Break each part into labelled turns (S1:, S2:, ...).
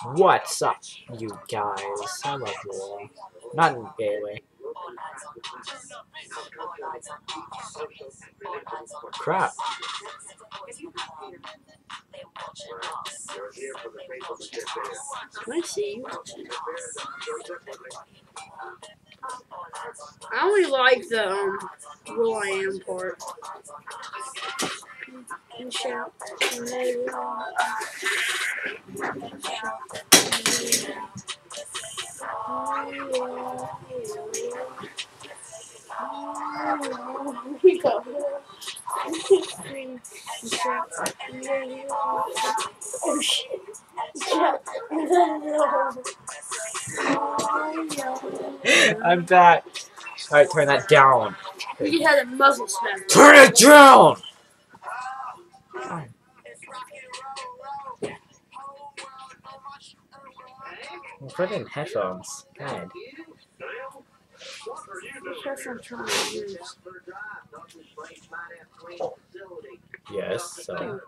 S1: What's up, you guys? I love you all. Not in a gay way. Crap.
S2: I see. I only like the Will I Am part. And shout. And they we go. Oh shit.
S1: I'm back. Alright, turn that down.
S2: He had a muzzle smack.
S1: Turn it down! I'm putting in headphones. God. Yes, so.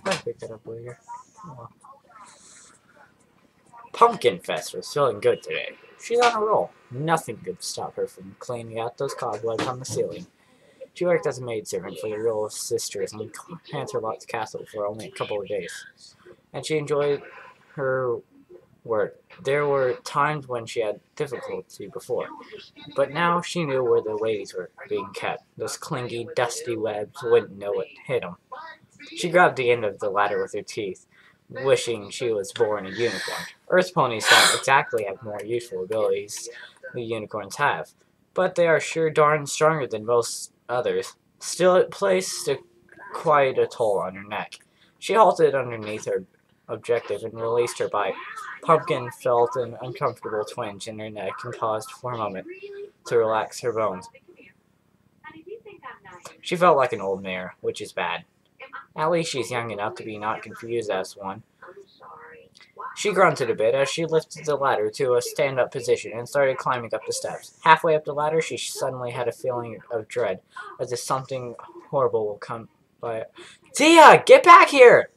S1: I'll pick that up later. Oh, well. Pumpkin Fest was feeling good today. She's on a roll. Nothing could stop her from cleaning out those cobwebs on the ceiling. She worked as a maidservant for the Royal Sisters in Canterlot's castle for only a couple of days, and she enjoyed her work. There were times when she had difficulty before, but now she knew where the ladies were being kept. Those clingy, dusty webs wouldn't know what hit them. She grabbed the end of the ladder with her teeth, wishing she was born a unicorn. Earth ponies don't exactly have more useful abilities the unicorns have, but they are sure darn stronger than most others. Still, it placed quite a toll on her neck. She halted underneath her objective and released her bite. Pumpkin felt an uncomfortable twinge in her neck and paused for a moment to relax her bones. She felt like an old mare, which is bad. At least she's young enough to be not confused as one. She grunted a bit as she lifted the ladder to a stand-up position and started climbing up the steps. Halfway up the ladder, she suddenly had a feeling of dread, as if something horrible will come by. Tia, get back here!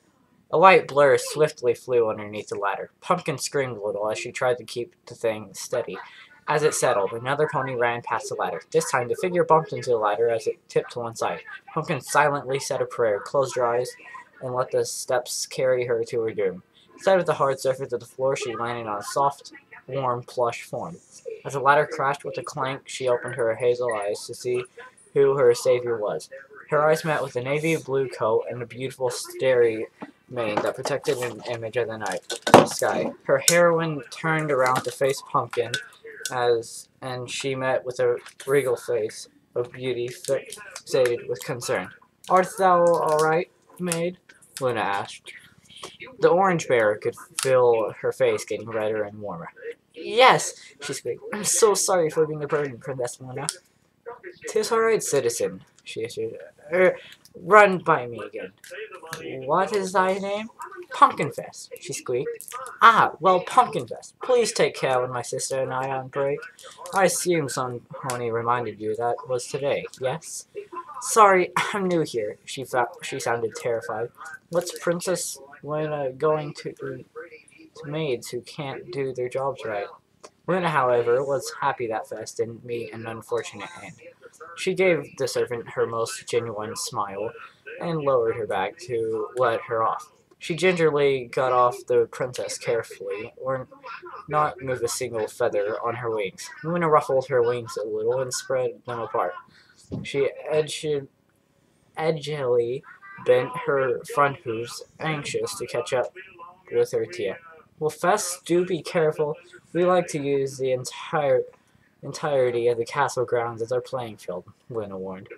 S1: A white blur swiftly flew underneath the ladder. Pumpkin screamed a little as she tried to keep the thing steady. As it settled, another pony ran past the ladder. This time, the figure bumped into the ladder as it tipped to one side. Pumpkin silently said a prayer, closed her eyes, and let the steps carry her to her doom. Instead of the hard surface of the floor, she landed on a soft, warm, plush form. As the ladder crashed with a clank, she opened her hazel eyes to see who her savior was. Her eyes met with a navy blue coat and a beautiful starry mane that protected an image of the night sky. Her heroine turned around to face Pumpkin, and she met with a regal face of beauty fixated with concern. Art thou all right, maid? Luna asked. The orange bearer could feel her face getting redder and warmer. Yes, she squeaked. I'm so sorry for being a burden, Princess Luna. 'Tis all right, citizen, she issued. Run by me again. What is thy name? Pumpkinfest, she squeaked. Ah, well, Pumpkinfest. Please take care when my sister and I are on break. I assume some pony reminded you that was today, yes? Sorry, I'm new here, she sounded terrified. What's Princess Luna going to maids who can't do their jobs right? Luna, however, was happy that Fest didn't meet an unfortunate end. She gave the servant her most genuine smile and lowered her back to let her off. She gingerly got off the princess carefully, or not move a single feather on her wings. Luna ruffled her wings a little and spread them apart. She edgily bent her front hooves, anxious to catch up with her Tia. Well, Fest, do be careful. We like to use the entirety of the castle grounds as our playing field, Luna warned.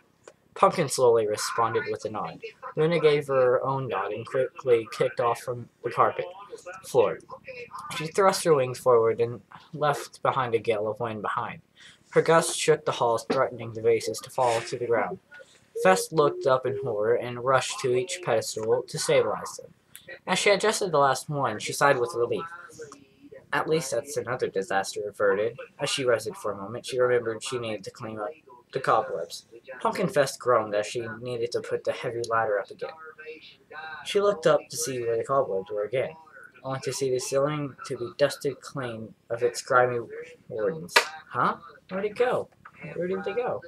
S1: Pumpkin slowly responded with a nod. Luna gave her own nod and quickly kicked off from the carpet floor. She thrust her wings forward and left behind a gale of wind behind. Her gusts shook the halls, threatening the vases to fall to the ground. Fest looked up in horror and rushed to each pedestal to stabilize them. As she adjusted the last one, she sighed with relief. At least that's another disaster averted. As she rested for a moment, she remembered she needed to the cobwebs. Pumpkinfest groaned as she needed to put the heavy ladder up again. She looked up to see where the cobwebs were again, only to see the ceiling to be dusted clean of its grimy wardens. Huh? Where'd it go? Where did they go?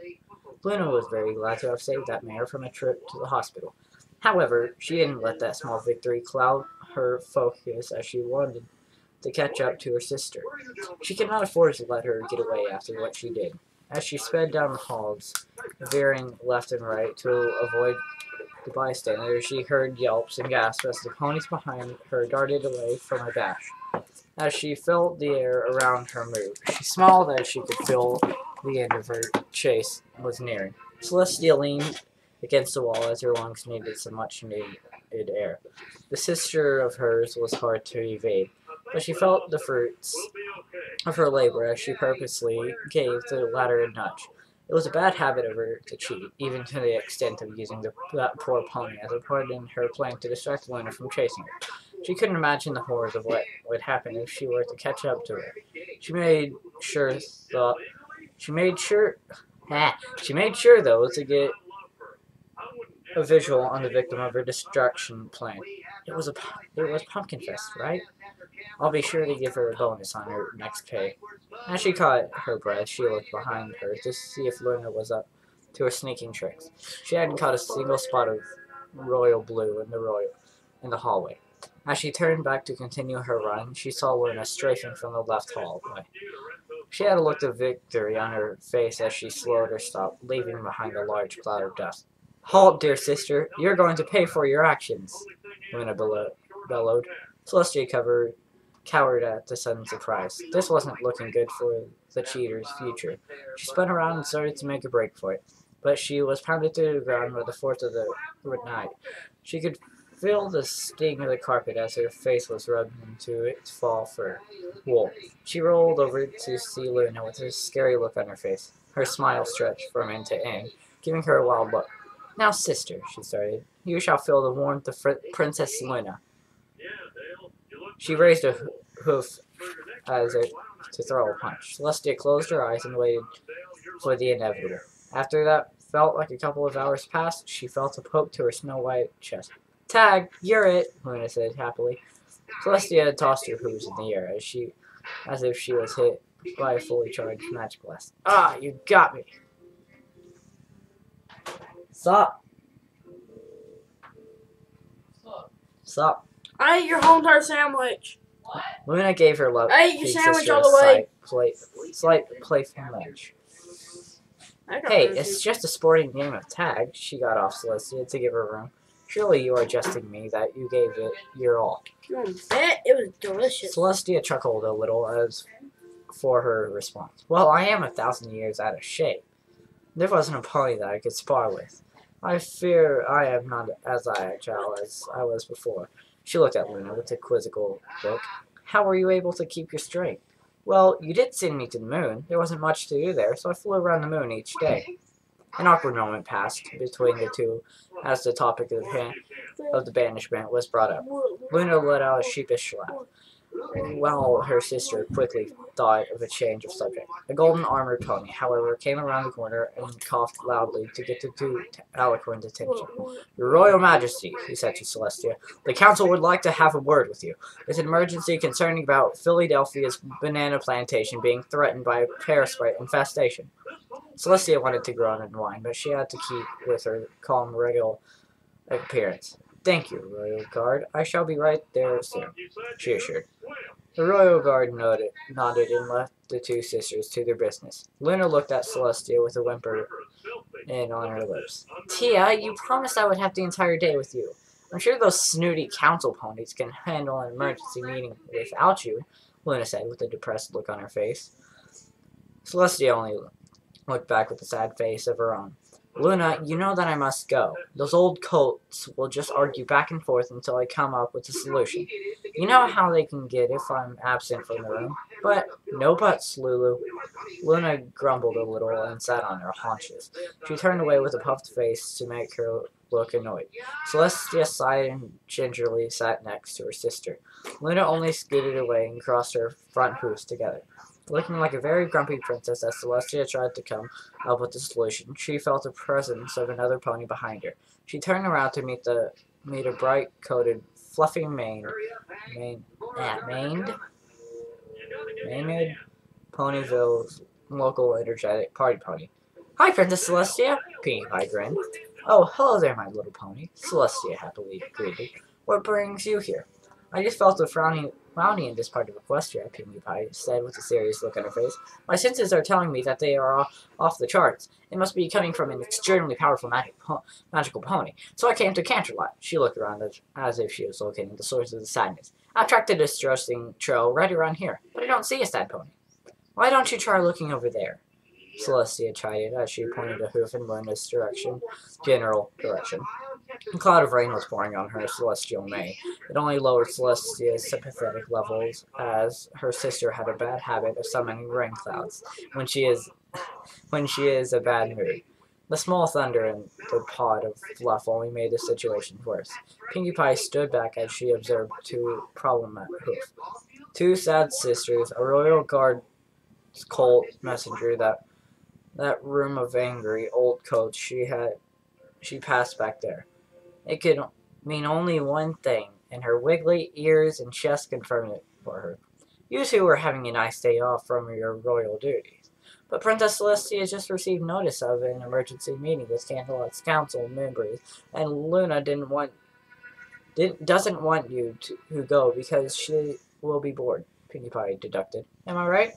S1: Luna was very glad to have saved that mare from a trip to the hospital. However, she didn't let that small victory cloud her focus as she wanted to catch up to her sister. She could not afford to let her get away after what she did. As she sped down the halls, veering left and right to avoid the bystanders, she heard yelps and gasps as the ponies behind her darted away from a dash. As she felt the air around her move, she smiled as she could feel the end of her chase was nearing. Celestia leaned against the wall as her lungs needed some much-needed air. The sister of hers was hard to evade, but she felt the fruits of her labor as she purposely gave the ladder a nudge. It was a bad habit of her to cheat, even to the extent of using that poor pony as a part in her plan to distract Luna from chasing her. She couldn't imagine the horrors of what would happen if she were to catch up to her. She made sure though to get a visual on the victim of her distraction plan. It was Pumpkinfest, right? I'll be sure to give her a bonus on her next pay. As she caught her breath, she looked behind her to see if Luna was up to her sneaking tricks. She hadn't caught a single spot of royal blue in the hallway. As she turned back to continue her run, she saw Luna strafing from the left hallway. She had a look of victory on her face as she slowed her stop, leaving behind a large cloud of dust. Halt, dear sister. You're going to pay for your actions, Luna bellowed. Celestia cowered at the sudden surprise. This wasn't looking good for the cheater's future. She spun around and started to make a break for it, but she was pounded to the ground by the force of the night. She could feel the sting of the carpet as her face was rubbed into its fall fur wool. She rolled over to see Luna with a scary look on her face. Her smile stretched from end to end, giving her a wild look. Now, sister, she started, you shall feel the warmth of Princess Luna. She raised a hoof as if to throw a punch. Celestia closed her eyes and waited for the inevitable. After that felt like a couple of hours passed, she felt a poke to her snow-white chest. Tag, you're it, Luna said happily. Celestia tossed her hooves in the air as if she was hit by a fully charged magic blast. Ah, you got me. Stop. Stop.
S2: I ate your whole entire sandwich.
S1: Luna gave her love.
S2: I ate your sandwich all the way.
S1: Slight playful nudge. Hey, it's just a sporting game of tag. She got off Celestia to give her room. Surely you are jesting me that you gave it your all.
S2: You bet it was delicious.
S1: Celestia chuckled a little as for her response. Well, I am 1,000 years out of shape. There wasn't a pony that I could spar with. I fear I am not as agile as I was before. She looked at Luna with a quizzical look. How were you able to keep your strength? Well, you did send me to the moon. There wasn't much to do there, so I flew around the moon each day. An awkward moment passed between the two as the topic of the banishment was brought up. Luna let out a sheepish laugh, while her sister quickly thought of a change of subject. A golden armored pony, however, came around the corner and coughed loudly to get to eloquent attention. Your Royal Majesty, he said to Celestia, the council would like to have a word with you. There's an emergency concerning about Philadelphia's banana plantation being threatened by a parasite infestation. Celestia wanted to groan and whine, but she had to keep with her calm, regular appearance. Thank you, Royal Guard. I shall be right there soon, she assured. The Royal Guard nodded and left the two sisters to their business. Luna looked at Celestia with a whimper on her lips. Tia, you promised I would have the entire day with you. I'm sure those snooty council ponies can handle an emergency meeting without you, Luna said with a depressed look on her face. Celestia only looked back with a sad face of her own. Luna, you know that I must go. Those old colts will just argue back and forth until I come up with a solution. You know how they can get if I'm absent from the room. But, no buts, Lulu. Luna grumbled a little and sat on her haunches. She turned away with a puffed face to make her look annoyed. Celestia sighed and gingerly sat next to her sister. Luna only scooted away and crossed her front hooves together. Looking like a very grumpy princess as Celestia tried to come up with a solution, she felt the presence of another pony behind her. She turned around to meet a bright-coated, fluffy maned Ponyville's local energetic party pony. Hi, Princess Celestia! Pinkie Pie grinned. Oh, hello there, my little pony, Celestia happily greeted. What brings you here? I just felt a frowny in this part of Equestria, Pinkie Pie said with a serious look on her face. My senses are telling me that they are off the charts. It must be coming from an extremely powerful magical pony. So I came to Canterlot. She looked around as if she was locating the source of the sadness. I've tracked a distressing trail right around here, but I don't see a sad pony. Why don't you try looking over there? Celestia chided as she pointed a hoof in Luna's general direction. A cloud of rain was pouring on her celestial May. It only lowered Celestia's sympathetic levels, as her sister had a bad habit of summoning rain clouds when she is a bad mood. The small thunder and the pod of fluff only made the situation worse. Pinkie Pie stood back as she observed two sad sisters, a royal guard colt messenger, that room of angry old coats she passed back there. It could mean only one thing, and her wiggly ears and chest confirmed it for her. You two were having a nice day off from your royal duties. But Princess Celestia has just received notice of an emergency meeting with Canterlot's council members, and Luna doesn't want you to go because she will be bored, Pinkie Pie deducted. Am I right?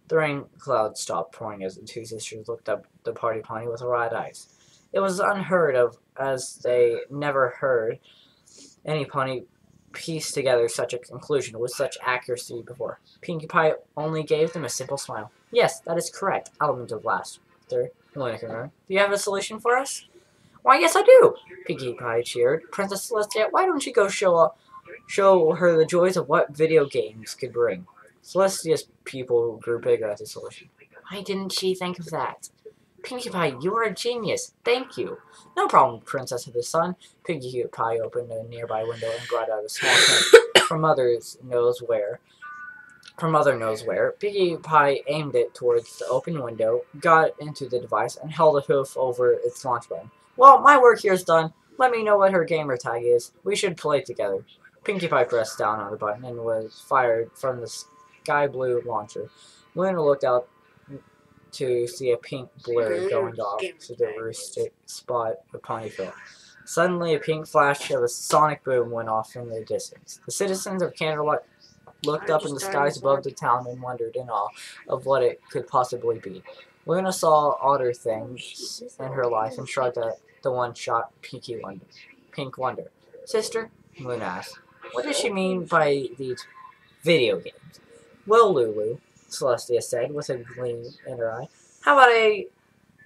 S1: The rain cloud stopped pouring as the two sisters looked up the party pony with wide eyes. It was unheard of, as they never heard any pony piece together such a conclusion with such accuracy before. Pinkie Pie only gave them a simple smile. Yes, that is correct, element of laughter. Luna confirmed. Do you have a solution for us? Why, yes, I do! Pinkie Pie cheered. Princess Celestia, why don't you go show her the joys of what video games could bring? Celestia's pupil grew bigger at the solution. Why didn't she think of that? Pinkie Pie, you are a genius. Thank you. No problem, Princess of the Sun. Pinkie Pie opened a nearby window and brought out a small tent from Mother knows where. Pinkie Pie aimed it towards the open window, got into the device, and held a hoof over its launch button. Well, my work here is done. Let me know what her gamer tag is. We should play together. Pinkie Pie pressed down on the button and was fired from the sky blue launcher. Luna looked out to see a pink blur going off to the rustic spot of Ponyville. Suddenly, a pink flash of a sonic boom went off in the distance. The citizens of Canterlot looked up in the skies above the town and wondered in awe of what it could possibly be. Luna saw odder things in her life and shrugged at the one-shot Pink Wonder. Sister, Luna asked, what does she mean by these video games? Well, Lulu, Celestia said with a gleam in her eye, how about I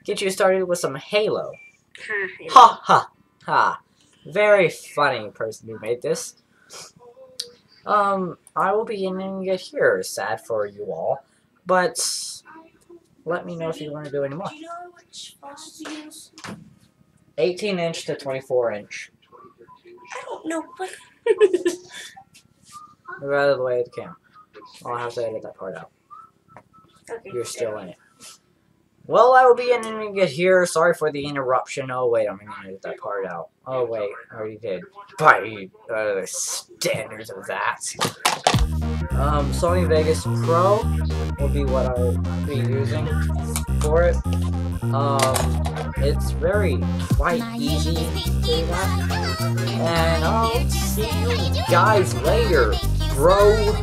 S1: get you started with some Halo? Ha ha ha. Very funny person who made this. I will be ending it here, sad for you all, but let me know if you want to do any more. 18-inch to 24-inch.
S2: I don't know what.
S1: Move out of the way of the camera. I'll have to edit that part out.
S2: Okay.
S1: You're still in it. Well, I will be ending it here. Sorry for the interruption. Oh, wait, I'm going to edit that part out. Oh, wait, I already did. By the standards of that. Sony Vegas Pro will be what I'll be using for it. It's quite easy to do that. And I'll see you guys later, bro.